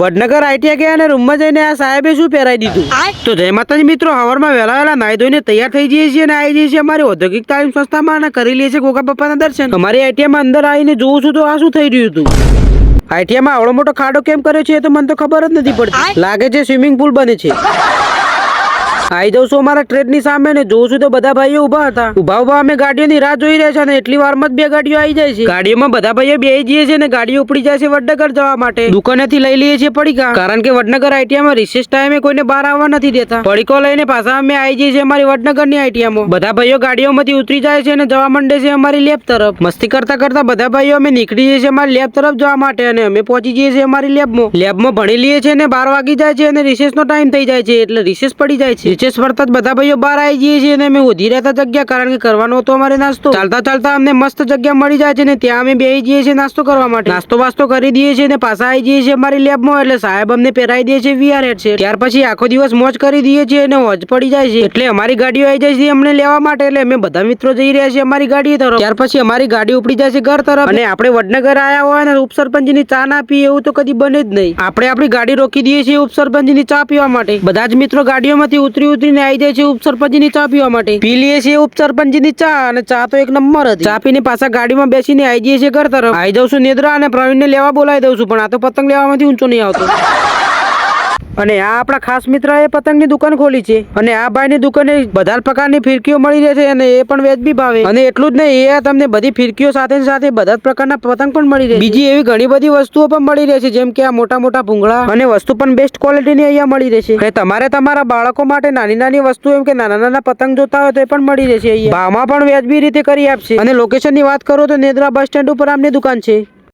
Vadnagar ITI ગયા અને રૂમમાં જઈને આ સાહેબે શું પહેરાવી દીધું. તો જય માતાજી મિત્રો, હવારમાં વહેલા વહેલા નાઈ ધોઈને તૈયાર થઈ જઈએ છીએ અને આવી જઈએ છીએ અમારી ઔદ્યોગિક તાલીમ સંસ્થામાં અને કરી લઈએ છીએ ગોગા પપ્પાના દર્શન. અમારી આઈટીઆઈમાં અંદર આવીને જોઉં છું તો આ શું થઈ રહ્યું હતું. આઈટીઆઈમાં આવડો મોટો ખાડો કેમ કર્યો છે એ તો મને તો ખબર જ નથી પડતી. લાગે છે સ્વિમિંગ પુલ બને છે. આવી જાઉં છું અમારા ટ્રેડની સામે ને જોઉં છું તો બધા ભાઈઓ ઉભા હતા. ઉભા અમે ગાડીઓની રાહ જોઈ રહ્યા છે અને એટલી વારમાં જ 2 ગાડીઓ આવી જાય છે. ગાડીઓમાં બધા ભાઈઓ બેસી જઈએ છે અને ગાડીઓ ઉપડી જાય છે વડનગર જવા માટે. દુકાનેથી લઈ લઈએ છીએ પડીકા, કારણ કે વડનગર આઈટીઆઈમાં રિસેસ ટાઈમે કોઈને બહાર આવવા નથી દેતા. પડીકો લઈને પાછા અમે આવી જઈએ છીએ અમારી વડનગરની આઈટીઆઈમાં. બધા ભાઈઓ ગાડીઓમાંથી ઉતરી જાય છે અને જવા માંડે છે અમારી લેબ તરફ. મસ્તી કરતા કરતા બધા ભાઈઓ અમે નીકળી જઈએ છીએ અમારી લેબ તરફ જવા માટે અને અમે પહોંચી જઈએ છીએ અમારી લેબમાં. લેબમાં ભણી લઈએ છીએ અને 12 વાગી જાય છે અને રિસેસનો ટાઈમ થઈ જાય છે એટલે રિસેસ પડી જાય છે. રિસેસ પડતા બધા ભાઈઓ બહાર આવી જઈએ છીએ અને અમે ઉધી રહેતા જગ્યા, કારણ કે કરવાનો હતો અમારે નાસ્તો. ચાલતા ચાલતા અમને મસ્ત જગ્યા મળી જાય છે ને ત્યાં અમે બેસી જઈએ છીએ નાસ્તો કરવા માટે. નાસ્તો વાસ્તો કરી દઈએ છીએ અને પાછા આવી જઈએ છીએ અમારી લેબમાં એટલે સાહેબ અમને પહેરાવી દે છે VR હેડસેટ. ત્યાર પછી આખો દિવસ મોજ કરી દઈએ છીએ અને હોજ પડી જાય છે એટલે અમારી ગાડીઓ આવી જાય છે અમને લેવા માટે. એટલે અમે બધા મિત્રો જઈ રહ્યા છીએ અમારી ગાડી તરફ. ત્યાર પછી અમારી ગાડી ઉપડી જાય છે ઘર તરફ અને આપણે વડનગર આવ્યા હોય અને ઉપસરપંચની ચા ના પીએ એવું તો કદી બને જ નહીં. આપણે આપણી ગાડી રોકી દઈએ છીએ ઉપસરપંચની ચા પીવા માટે. બધા જ મિત્રો ગાડીઓમાંથી ઉતરીને આવી જાય છે ઉપસરપંચની ચા પીવા માટે. પી લઈએ છીએ ઉપસરપંચની ચા અને ચા તો એક નંબર હતી. ચા પીને પાછા ગાડીમાં બેસીને આવી જઈએ છીએ ઘર તરફ. આવી જાઉં છું નેદ્રા અને પ્રવીણને લેવા બોલાવી દઉં છું, પણ આ તો પતંગ લેવામાંથી ઊંચો નહીં આવતો. અને આ આપણા ખાસ મિત્ર એ પતંગની દુકાન ખોલી છે અને આ ભાઈની દુકાને બધા પ્રકારની ફિરકીઓ મળી રહે છે અને એ પણ વ્યાજબી ભાવે. અને એટલું જ નહીં, એ તમને બધી ફિરકીઓ સાથે સાથે બધા પ્રકારના પતંગ પણ મળી રહે. બીજી એવી ઘણી બધી વસ્તુઓ પણ મળી રહે છે, જેમ કે આ મોટા મોટા ભૂંગળા અને વસ્તુ પણ બેસ્ટ ક્વોલિટીની અહીંયા મળી રહેશે. અને તમારે તમારા બાળકો માટે નાની નાની વસ્તુ એમ કે નાના નાના પતંગ જોતા હોય તો એ પણ મળી રહેશે અહીંયા. ભાવમાં પણ વ્યાજબી રીતે કરી આપશે. અને લોકેશનની વાત કરું તો નેદ્રા બસ સ્ટેન્ડ ઉપર આમની દુકાન છે.